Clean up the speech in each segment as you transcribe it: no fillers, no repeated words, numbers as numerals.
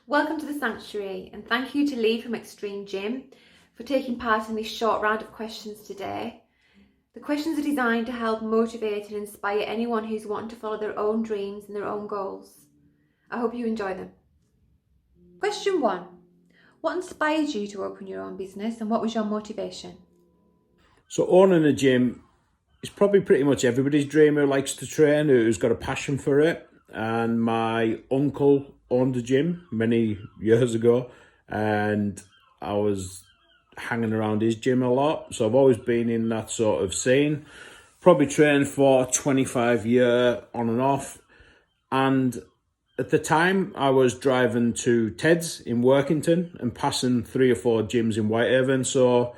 Welcome to the Sanctuary, and thank you to Lee from Extreme Gym for taking part in this short round of questions today. The questions are designed to help motivate and inspire anyone who's wanting to follow their own dreams and their own goals. I hope you enjoy them. Question 1. What inspired you to open your own business and what was your motivation? So owning a gym is probably pretty much everybody's dream who likes to train, who's got a passion for it. And my uncle owned a gym many years ago, and I was hanging around his gym a lot. So I've always been in that sort of scene. Probably trained for 25 years on and off. And at the time, I was driving to Ted's in Workington and passing 3 or 4 gyms in Whitehaven. So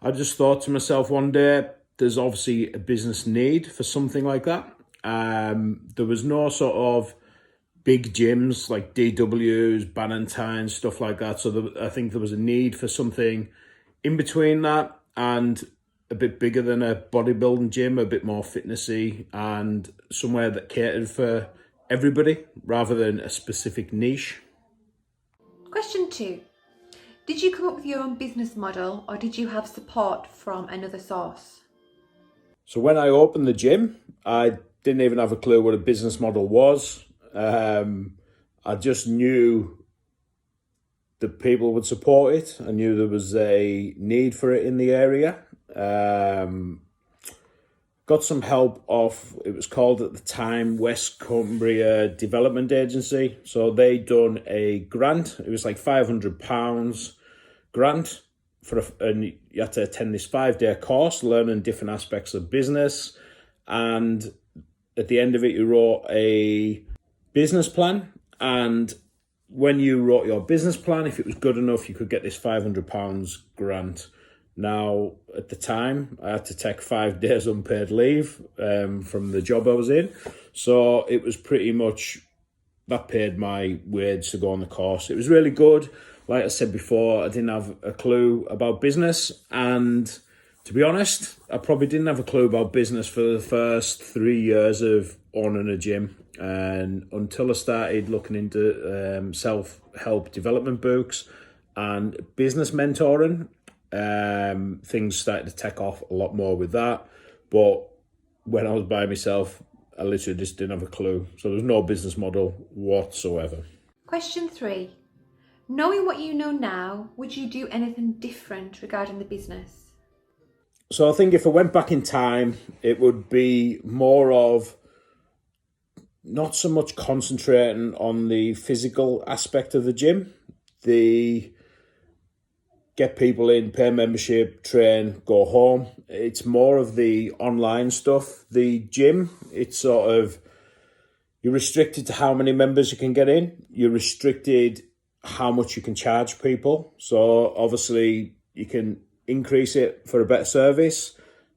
I just thought to myself one day, there's obviously a business need for something like that. There was no sort of big gyms like DW's, Bannatyne, stuff like that. So I think there was a need for something in between that and a bit bigger than a bodybuilding gym, a bit more fitnessy, and somewhere that catered for everybody rather than a specific niche. Question 2. Did you come up with your own business model or did you have support from another source? So when I opened the gym, I didn't even have a clue what a business model was. I just knew that people would support it. I knew there was a need for it in the area. Got some help off, it was called at the time, West Cumbria Development Agency. So they done a grant. It was like £500 grant and you had to attend this 5-day course, learning different aspects of business. And at the end of it, you wrote a business plan. And when you wrote your business plan, if it was good enough, you could get this £500 grant. Now, at the time, I had to take 5 days unpaid leave from the job I was in. So it was pretty much, that paid my wage to go on the course. It was really good. Like I said before, I didn't have a clue about business. And to be honest, I probably didn't have a clue about business for the first 3 years of owning a gym. And until I started looking into self-help development books and business mentoring, things started to take off a lot more with that. But when I was by myself, I literally just didn't have a clue. So there was no business model whatsoever. Question 3. Knowing what you know now, would you do anything different regarding the business? So I think if I went back in time, it would be more of not so much concentrating on the physical aspect of the gym, get people in, pay membership, train, go home. It's more of the online stuff. The gym, it's sort of, you're restricted to how many members you can get in. You're restricted how much you can charge people. So obviously you can increase it for a better service.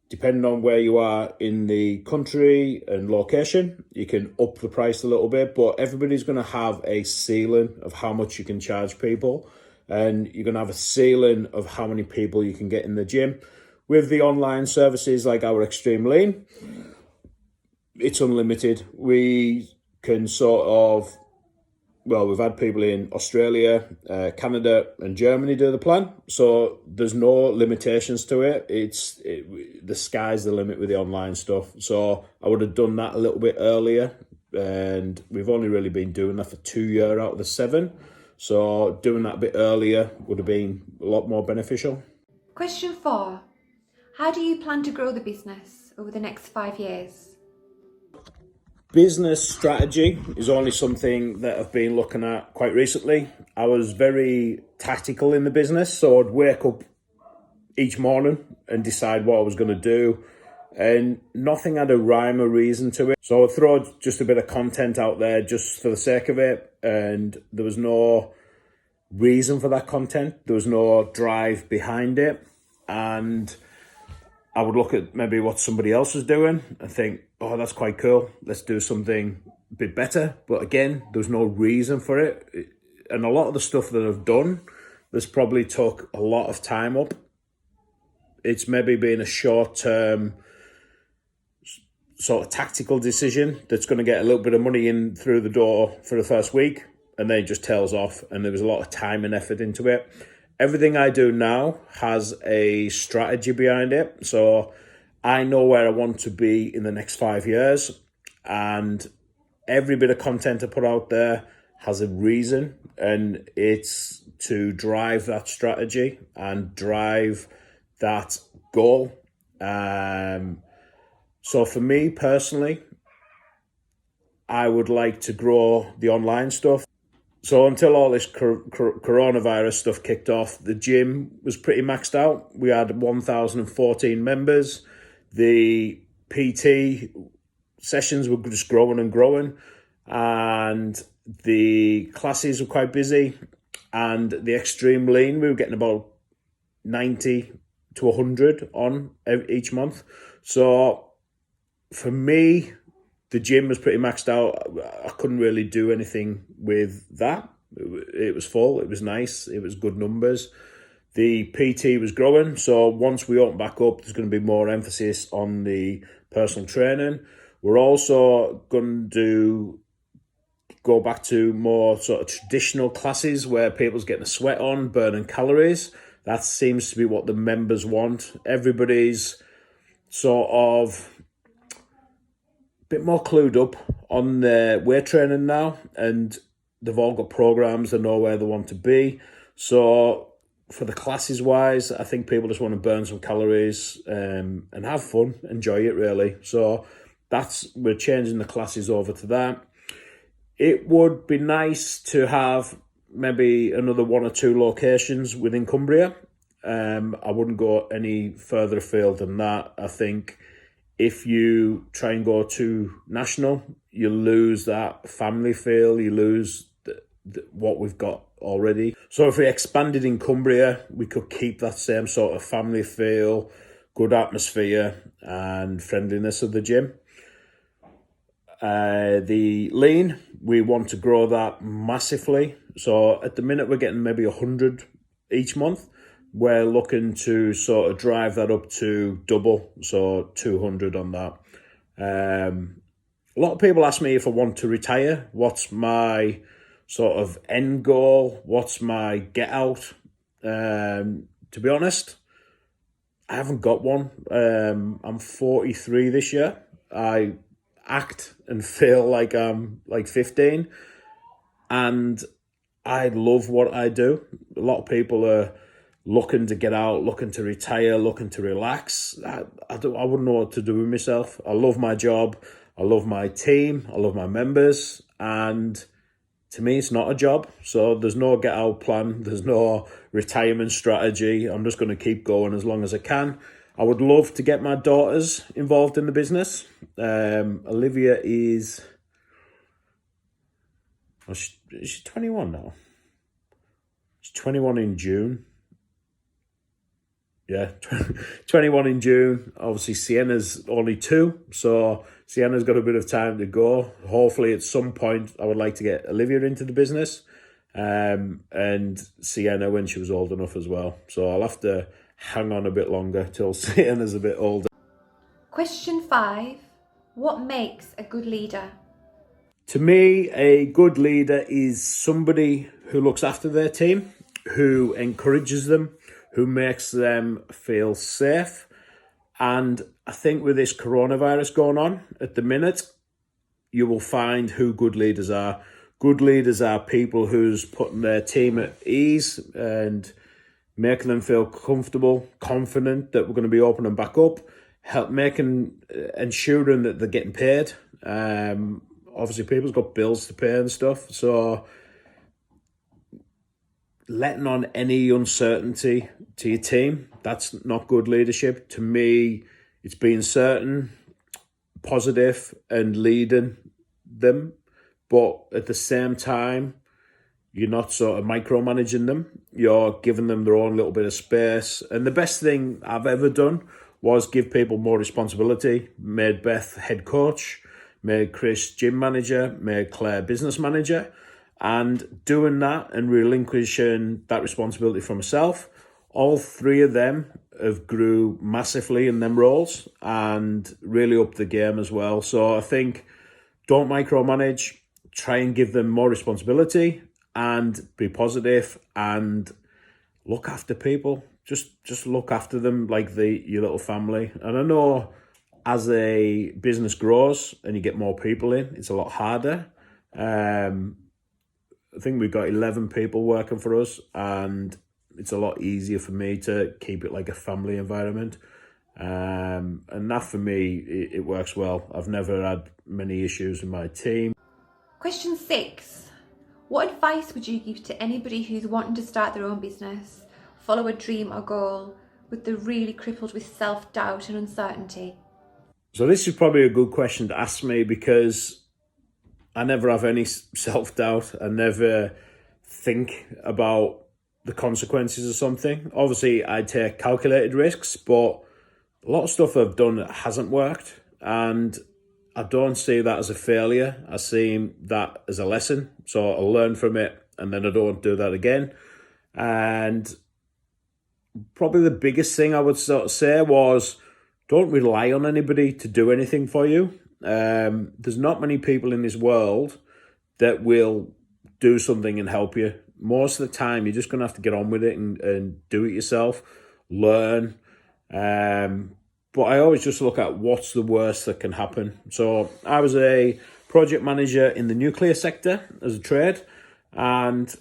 Depending on where you are in the country and location, you can up the price a little bit, but everybody's going to have a ceiling of how much you can charge people. And you're going to have a ceiling of how many people you can get in the gym. With the online services like our Extreme Lean, it's unlimited. We can sort of, we've had people in Australia, Canada and Germany do the plan. So there's no limitations to it. The sky's the limit with the online stuff. So I would have done that a little bit earlier. And we've only really been doing that for 2 years out of the 7. So doing that a bit earlier would have been a lot more beneficial. Question 4. How do you plan to grow the business over the next 5 years? Business strategy is only something that I've been looking at quite recently. I was very tactical in the business, so I'd wake up each morning and decide what I was going to do, and nothing had a rhyme or reason to it. So I'd throw just a bit of content out there just for the sake of it, and there was no reason for that content. There was no drive behind it, and I would look at maybe what somebody else was doing and think, oh, that's quite cool. Let's do something a bit better. But again, there's no reason for it. And a lot of the stuff that I've done, this probably took a lot of time up. It's maybe been a short-term sort of tactical decision that's going to get a little bit of money in through the door for the first week. and then it just tails off, and there was a lot of time and effort into it. Everything I do now has a strategy behind it. So I know where I want to be in the next 5 years, and every bit of content I put out there has a reason, and it's to drive that strategy and drive that goal. So for me personally, I would like to grow the online stuff. So until all this coronavirus stuff kicked off, the gym was pretty maxed out. We had 1,014 members. The PT sessions were just growing and growing, and the classes were quite busy. And the extreme lean, we were getting about 90 to 100 on each month. So for me, the gym was pretty maxed out. I couldn't really do anything with that. It was full. It was nice. It was good numbers. The PT was growing. So once we open back up, there's going to be more emphasis on the personal training. We're also going to go back to more sort of traditional classes where people's getting a sweat on, burning calories. That seems to be what the members want. Everybody's sort of bit more clued up on their weight training now, and they've all got programs. They know where they want to be. So for the classes wise, I think people just want to burn some calories and have fun, enjoy it really. So we're changing the classes over to that. It would be nice to have maybe another 1 or 2 locations within Cumbria. I wouldn't go any further afield than that. I think if you try and go too national, you lose that family feel, you lose what we've got already. So if we expanded in Cumbria, we could keep that same sort of family feel, good atmosphere and friendliness of the gym. The lean, we want to grow that massively. So at the minute, we're getting maybe 100 each month. We're looking to sort of drive that up to double, so 200 on that. A lot of people ask me if I want to retire. What's my sort of end goal? What's my get out? To be honest, I haven't got one. I'm 43 this year. I act and feel like I'm like 15, and I love what I do. A lot of people are looking to get out, looking to retire, looking to relax. I wouldn't know what to do with myself. I love my job. I love my team. I love my members. And to me, it's not a job. So there's no get out plan. There's no retirement strategy. I'm just going to keep going as long as I can. I would love to get my daughters involved in the business. Olivia is... she's 21 now. She's 21 in June. Yeah, 21 in June. Obviously, Sienna's only 2, so Sienna's got a bit of time to go. Hopefully, at some point, I would like to get Olivia into the business, and Sienna when she was old enough as well. So I'll have to hang on a bit longer till Sienna's a bit older. Question 5. What makes a good leader? To me, a good leader is somebody who looks after their team, who encourages them, who makes them feel safe. And I think with this coronavirus going on at the minute, you will find who good leaders are. Good leaders are people who's putting their team at ease and making them feel comfortable, confident that we're going to be opening back up, ensuring that they're getting paid. Obviously, people's got bills to pay and stuff. So letting on any uncertainty to your team, that's not good leadership. To me, it's being certain, positive, and leading them. But at the same time, you're not sort of micromanaging them. You're giving them their own little bit of space. And the best thing I've ever done was give people more responsibility. Made Beth head coach, made Chris gym manager, made Claire business manager. And doing that and relinquishing that responsibility for myself, all 3 of them have grew massively in them roles and really upped the game as well. So I think don't micromanage, try and give them more responsibility and be positive and look after people. Just look after them like your little family. And I know as a business grows and you get more people in, it's a lot harder. I think we've got 11 people working for us, and it's a lot easier for me to keep it like a family environment. And that for me, it works well. I've never had many issues in my team. Question 6. What advice would you give to anybody who's wanting to start their own business, follow a dream or goal, but they're really crippled with self-doubt and uncertainty? So this is probably a good question to ask me, because I never have any self-doubt. I never think about the consequences of something. Obviously, I take calculated risks, but a lot of stuff I've done that hasn't worked, and I don't see that as a failure. I see that as a lesson. So I learn from it, and then I don't do that again. And probably the biggest thing I would sort of say was, don't rely on anybody to do anything for you. There's not many people in this world that will do something and help you. Most of the time, you're just going to have to get on with it and do it yourself, learn. But I always just look at what's the worst that can happen. So I was a project manager in the nuclear sector as a trade, and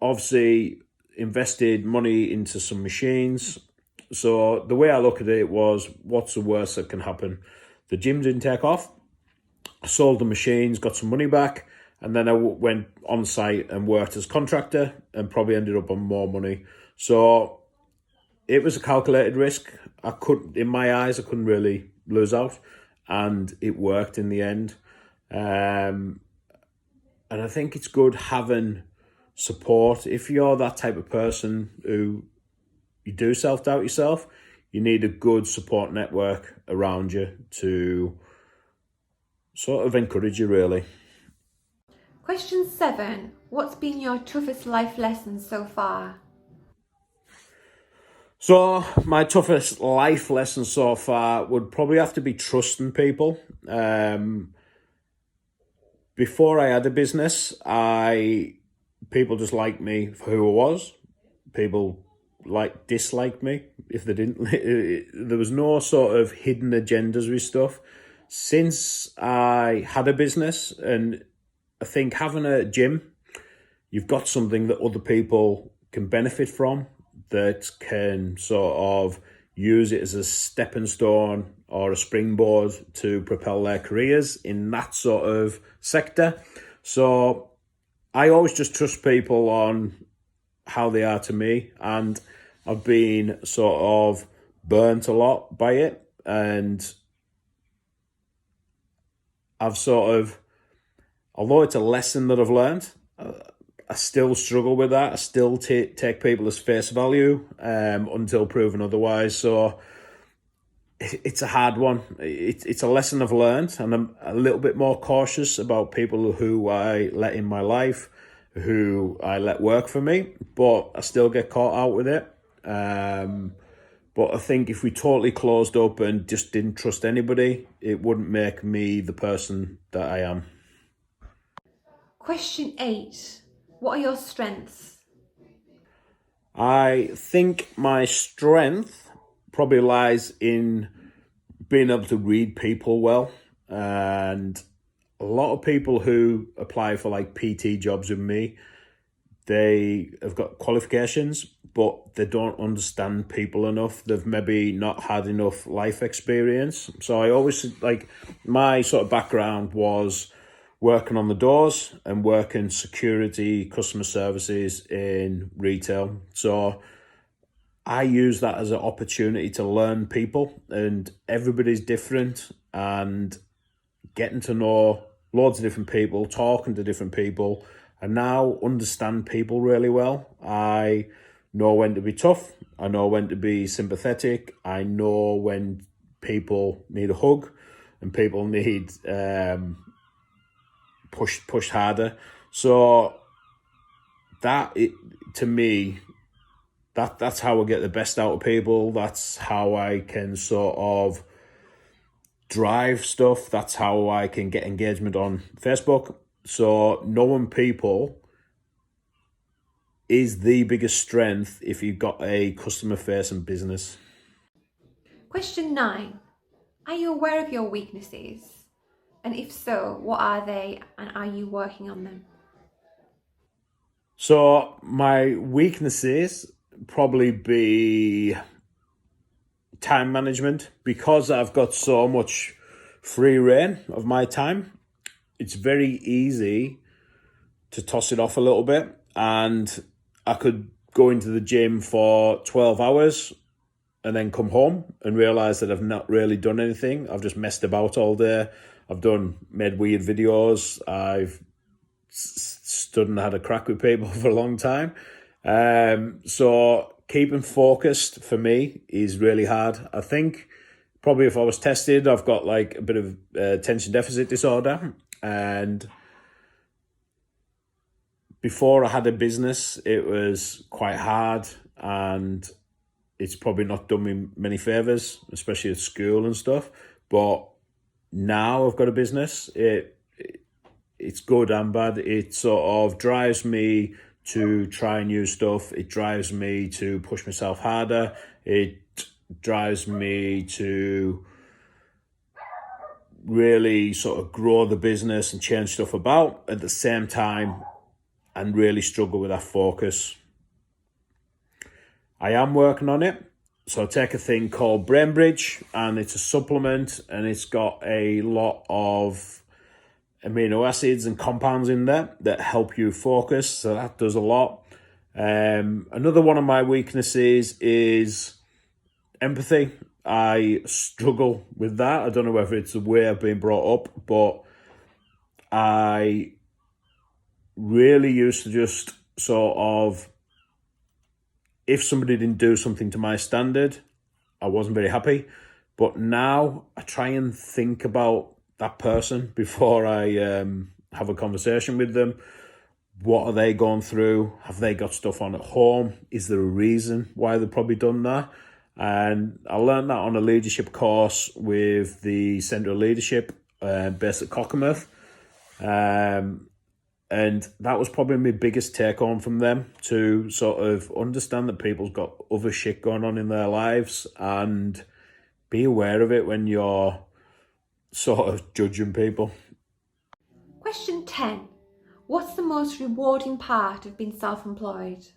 obviously invested money into some machines. So the way I look at it was, what's the worst that can happen? The gym didn't take off. I sold the machines, got some money back, and then I went on site and worked as contractor and probably ended up on more money. So it was a calculated risk. In my eyes, I couldn't really lose out, and it worked in the end. And I think it's good having support. If you're that type of person who you do self-doubt yourself, you need a good support network around you to sort of encourage you, really. Question 7. What's been your toughest life lesson so far? So my toughest life lesson so far would probably have to be trusting people. Before I had a business, people just liked me for who I was. People disliked me if they didn't. There was no sort of hidden agendas with stuff. Since I had a business, and I think having a gym, you've got something that other people can benefit from, that can sort of use it as a stepping stone or a springboard to propel their careers in that sort of sector. So I always just trust people on how they are to me, and I've been sort of burnt a lot by it, and I've sort of, although it's a lesson that I've learned, I still struggle with that. I still take people as face value until proven otherwise. So it's a hard one. It's a lesson I've learned, and I'm a little bit more cautious about people who I let in my life, who I let work for me, but I still get caught out with it. But I think if we totally closed up and just didn't trust anybody, it wouldn't make me the person that I am. Question 8. What are your strengths? I think my strength probably lies in being able to read people well. And a lot of people who apply for PT jobs with me, they have got qualifications, but they don't understand people enough. They've maybe not had enough life experience. So I always, my sort of background was working on the doors and working security, customer services in retail. So I use that as an opportunity to learn people, and everybody's different, and getting to know loads of different people, talking to different people, and now understand people really well. I know when to be tough. I know when to be sympathetic. I know when people need a hug and people need pushed harder. So to me, that's how I get the best out of people. That's how I can sort of drive stuff. That's how I can get engagement on Facebook. So knowing people is the biggest strength if you've got a customer-facing business. Question 9. Are you aware of your weaknesses? And if so, what are they and are you working on them? So my weaknesses probably be time management. Because I've got so much free reign of my time, it's very easy to toss it off a little bit, and I could go into the gym for 12 hours and then come home and realize that I've not really done anything. I've just messed about all day. I've made weird videos. I've stood and had a crack with people for a long time. So keeping focused for me is really hard. I think probably if I was tested, I've got like a bit of attention deficit disorder. And before I had a business, it was quite hard, and it's probably not done me many favors, especially at school and stuff. But now I've got a business. It's good and bad. It sort of drives me to try new stuff. It drives me to push myself harder. It drives me to really sort of grow the business and change stuff about at the same time, and really struggle with that focus. I am working on it. So I take a thing called BrainBridge, and it's a supplement, and it's got a lot of amino acids and compounds in there that help you focus. So that does a lot. Another one of my weaknesses is empathy. I struggle with that. I don't know whether it's the way I've been brought up, but I really used to just sort of, if somebody didn't do something to my standard, I wasn't very happy. But now I try and think about that person before I have a conversation with them. What are they going through? Have they got stuff on at home? Is there a reason why they've probably done that? And I learned that on a leadership course with the Centre of Leadership based at Cockermouth. And that was probably my biggest take home from them, to sort of understand that people's got other shit going on in their lives and be aware of it when you're sort of judging people. Question 10. What's the most rewarding part of being self-employed?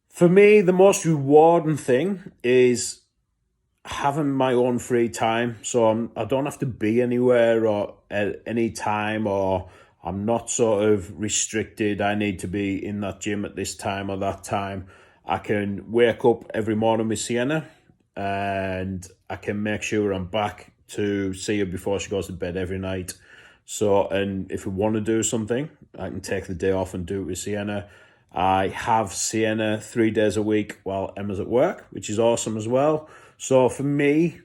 For me, the most rewarding thing is having my own free time. So I don't have to be anywhere or at any time, or I'm not sort of restricted. I need to be in that gym at this time or that time. I can wake up every morning with Sienna, and I can make sure I'm back to see her before she goes to bed every night. So, and if we want to do something, I can take the day off and do it with Sienna. I have Sienna 3 days a week while Emma's at work, which is awesome as well. So for me,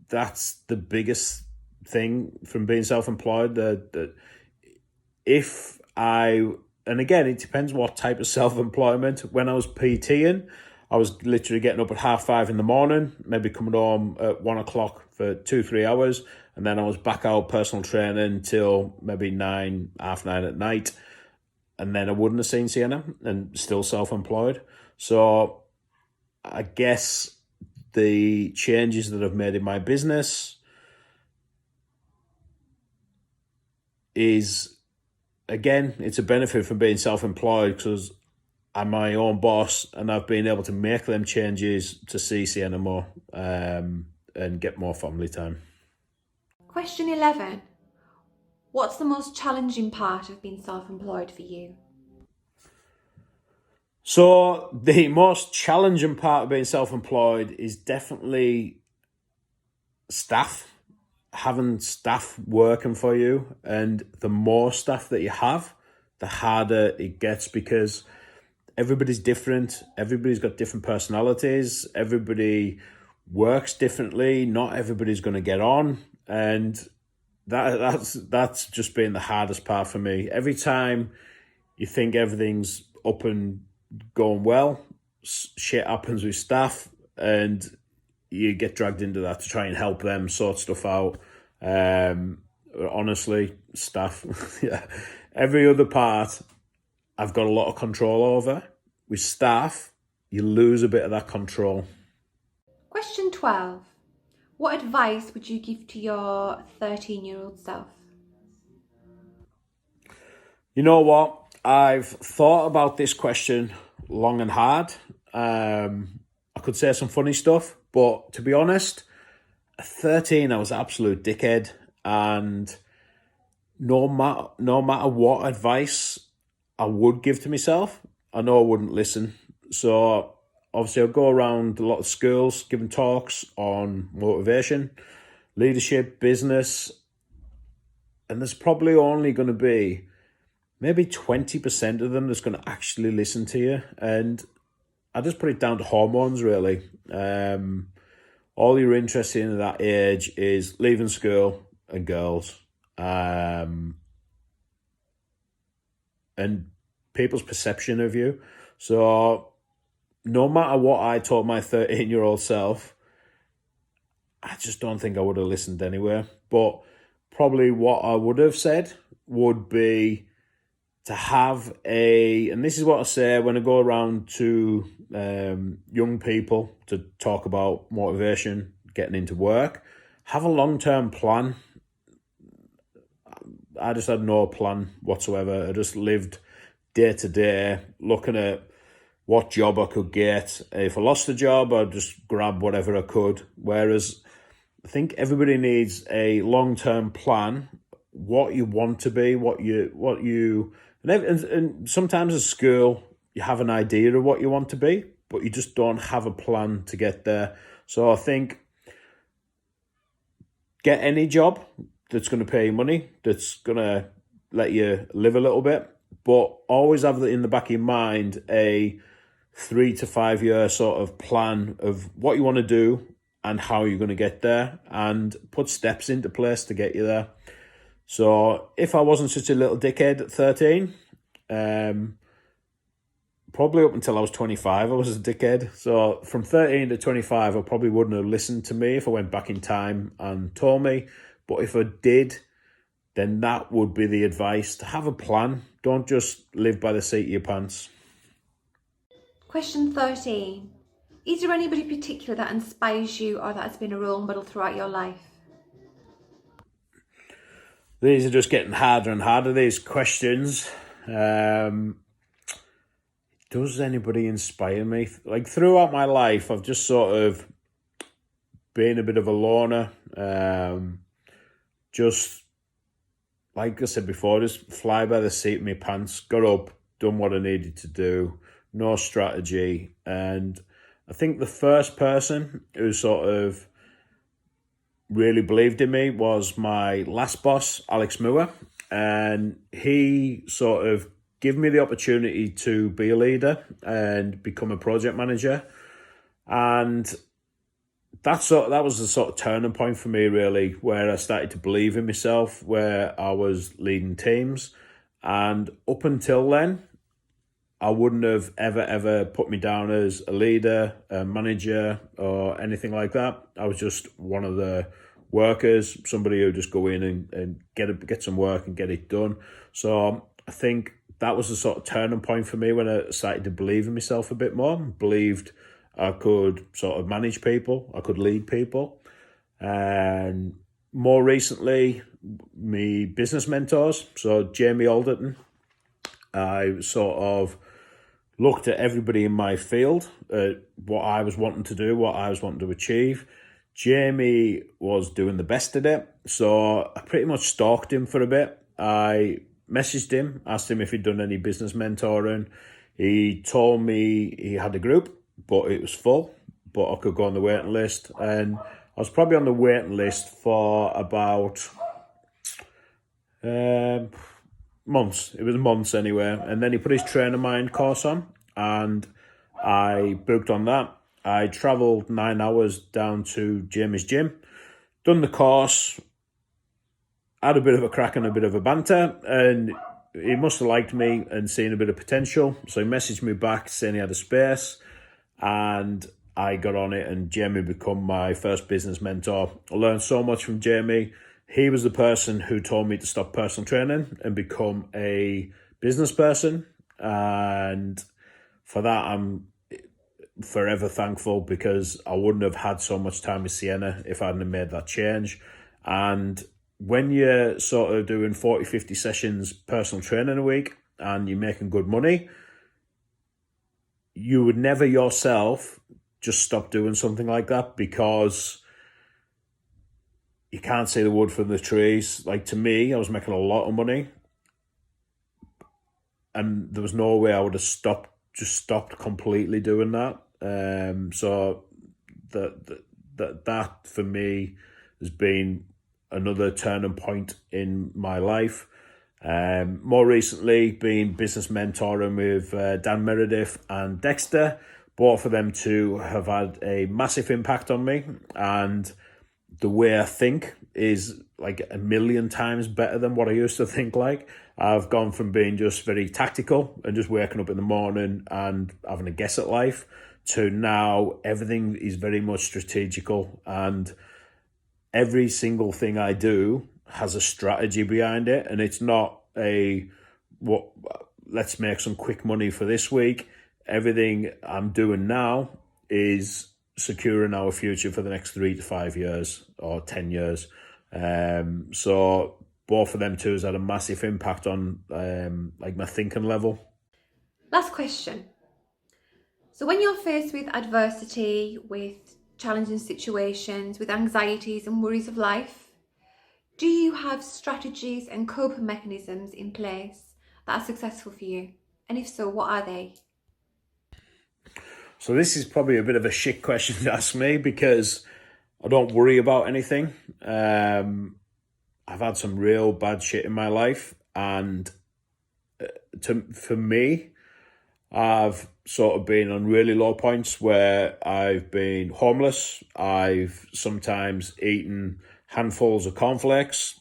that's the biggest thing from being self-employed. That if I, and again, it depends what type of self-employment. When I was PTing, I was literally getting up at 5:30 in the morning, maybe coming home at 1 o'clock for 2-3 hours. And then I was back out personal training till maybe 9, 9:30 at night. And then I wouldn't have seen Sienna, and still self-employed. So I guess the changes that I've made in my business is, again, it's a benefit from being self-employed because I'm my own boss, and I've been able to make them changes to see Sienna more and get more family time. Question 11. What's the most challenging part of being self-employed for you? So the most challenging part of being self-employed is definitely staff, having staff working for you. And the more staff that you have, the harder it gets, because everybody's different. Everybody's got different personalities. Everybody works differently. Not everybody's going to get on. And that's just been the hardest part for me. Every time you think everything's up and going well, shit happens with staff, and you get dragged into that to try and help them sort stuff out. honestly, staff. Yeah. Every other part, I've got a lot of control over. With staff, you lose a bit of that control. Question 12. What advice would you give to your 13-year-old self? You know what? I've thought about this question long and hard. I could say some funny stuff, but to be honest, at 13, I was an absolute dickhead. And no matter what advice I would give to myself, I know I wouldn't listen. So obviously I'll go around a lot of schools giving talks on motivation, leadership, business, and there's probably only going to be maybe 20% of them that's going to actually listen to you. And I just put it down to hormones, really. All you're interested in at that age is leaving school and girls. And people's perception of you. So no matter what I taught my 13-year-old self, I just don't think I would have listened anyway. But probably what I would have said would be to have and this is what I say when I go around to young people to talk about motivation, getting into work, have a long-term plan. I just had no plan whatsoever. I just lived day to day, looking at what job I could get. If I lost a job, I'd just grab whatever I could. Whereas I think everybody needs a long-term plan, what you want to be, and sometimes at school, you have an idea of what you want to be, but you just don't have a plan to get there. So I think get any job that's going to pay you money, that's going to let you live a little bit, but always have in the back of your mind a 3 to 5 year sort of plan of what you want to do and how you're going to get there, and put steps into place to get you there. So if I wasn't such a little dickhead at 13, probably up until I was 25, I was a dickhead. So from 13 to 25, I probably wouldn't have listened to me if I went back in time and told me. But if I did, then that would be the advice: to have a plan. Don't just live by the seat of your pants. Question 13. Is there anybody particular that inspires you or that has been a role model throughout your life? These are just getting harder and harder, these questions. Does anybody inspire me? Like, throughout my life, I've just sort of been a bit of a loner. Just, like I said before, just fly by the seat of my pants, got up, done what I needed to do, no strategy. And I think the first person who sort of really believed in me was my last boss, Alex Moore. And he sort of gave me the opportunity to be a leader and become a project manager. And that was the sort of turning point for me, really, where I started to believe in myself, where I was leading teams. And up until then, I wouldn't have ever put me down as a leader, a manager, or anything like that. I was just one of the workers, somebody who just go in and get some work and get it done. So I think that was the sort of turning point for me when I started to believe in myself a bit more, believed I could sort of manage people, I could lead people. And more recently, me business mentors, so Jamie Alderton, I sort of looked at everybody in my field, what I was wanting to do, what I was wanting to achieve. Jamie was doing the best at it, so I pretty much stalked him for a bit. I messaged him, asked him if he'd done any business mentoring. He told me he had a group, but it was full, but I could go on the waiting list. And I was probably on the waiting list for about months. It was months anyway. And then he put his Trainer Mind course on, and I booked on that. I travelled 9 hours down to Jamie's gym, done the course, had a bit of a crack and a bit of a banter, and he must have liked me and seen a bit of potential. So he messaged me back saying he had a space, and I got on it, and Jamie became my first business mentor. I learned so much from Jamie. he was the person who told me to stop personal training and become a business person. And for that, I'm forever thankful, because I wouldn't have had so much time with Sienna if I hadn't have made that change. And when you're sort of doing 40, 50 sessions personal training a week and you're making good money, you would never yourself just stop doing something like that, because you can't see the wood from the trees. Like, to me, I was making a lot of money, and there was no way I would have stopped completely doing that. So that for me has been another turning point in my life. More recently, been business mentoring with Dan Meredith and Dexter. Both of them two have had a massive impact on me, and the way I think is like a million times better than what I used to think like. I've gone from being just very tactical and just waking up in the morning and having a guess at life, to now everything is very much strategical, and every single thing I do has a strategy behind it. And it's not let's make some quick money for this week. Everything I'm doing now is securing our future for the next 3 to 5 years or 10 years. So both of them two has had a massive impact on like my thinking level. Last question. So when you're faced with adversity, with challenging situations, with anxieties and worries of life, do you have strategies and coping mechanisms in place that are successful for you? And if so, what are they? So this is probably a bit of a shit question to ask me, because I don't worry about anything. I've had some real bad shit in my life, and for me, I've sort of been on really low points where I've been homeless. I've sometimes eaten handfuls of cornflakes,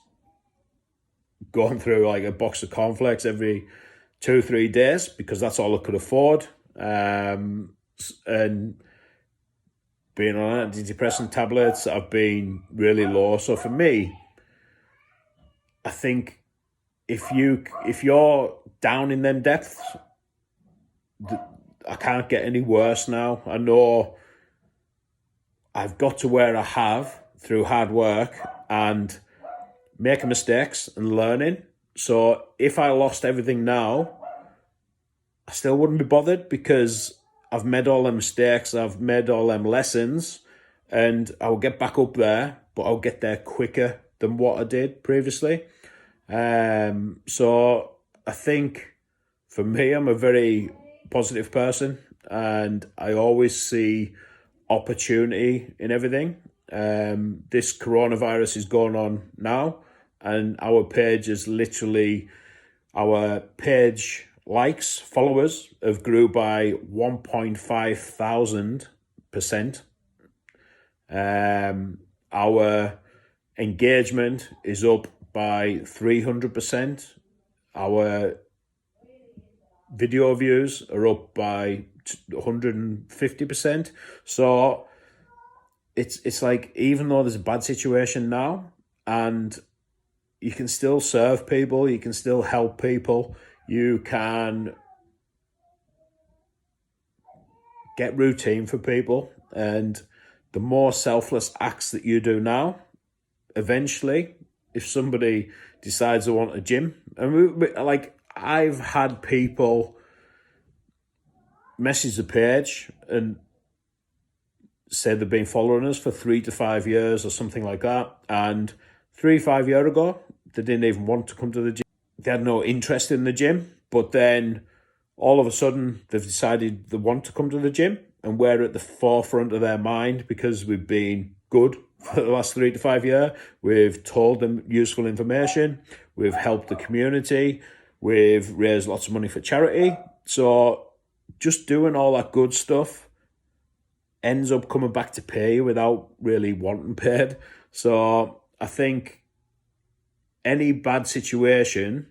going through like a box of cornflakes every 2-3 days, because that's all I could afford. And being on antidepressant tablets, I've been really low. So for me, I think if you're down in them depths, I can't get any worse now. I know I've got to where I have through hard work and making mistakes and learning. So if I lost everything now, I still wouldn't be bothered, because I've made all them mistakes, I've made all them lessons, and I'll get back up there, but I'll get there quicker than what I did previously. So I think for me, I'm a very positive person, and I always see opportunity in everything. This coronavirus is going on now, and our page is literally, our page likes, followers have grew by 1,500%. Our engagement is up by 300%. Our video views are up by 150%. So it's like, even though there's a bad situation now, and you can still serve people, you can still help people, you can get routine for people, and the more selfless acts that you do now, eventually, if somebody decides they want a gym, and I've had people message the page and say they've been following us for 3 to 5 years or something like that, and 3-5 years ago they didn't even want to come to the gym. They had no interest in the gym, but then all of a sudden they've decided they want to come to the gym, and we're at the forefront of their mind because we've been good for the last 3 to 5 years. We've told them useful information, we've helped the community, we've raised lots of money for charity. So just doing all that good stuff ends up coming back to pay you without really wanting paid. So I think any bad situation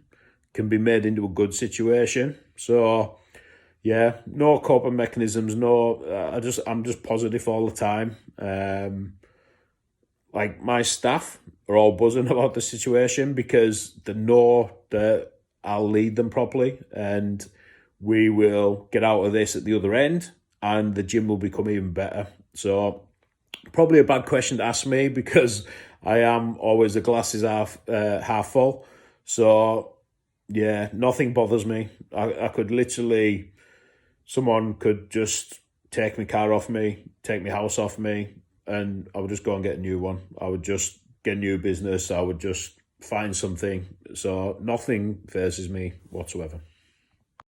can be made into a good situation. So yeah, no coping mechanisms, I'm just positive all the time. Like my staff, are all buzzing about the situation because they know that I'll lead them properly and we will get out of this at the other end and the gym will become even better. So probably a bad question to ask me because I am always the glass is half full. So yeah, nothing bothers me. I could literally, someone could just take my car off me, take my house off me, and I would just go and get a new one. I would just get a new business. I would just find something. So nothing phases me whatsoever.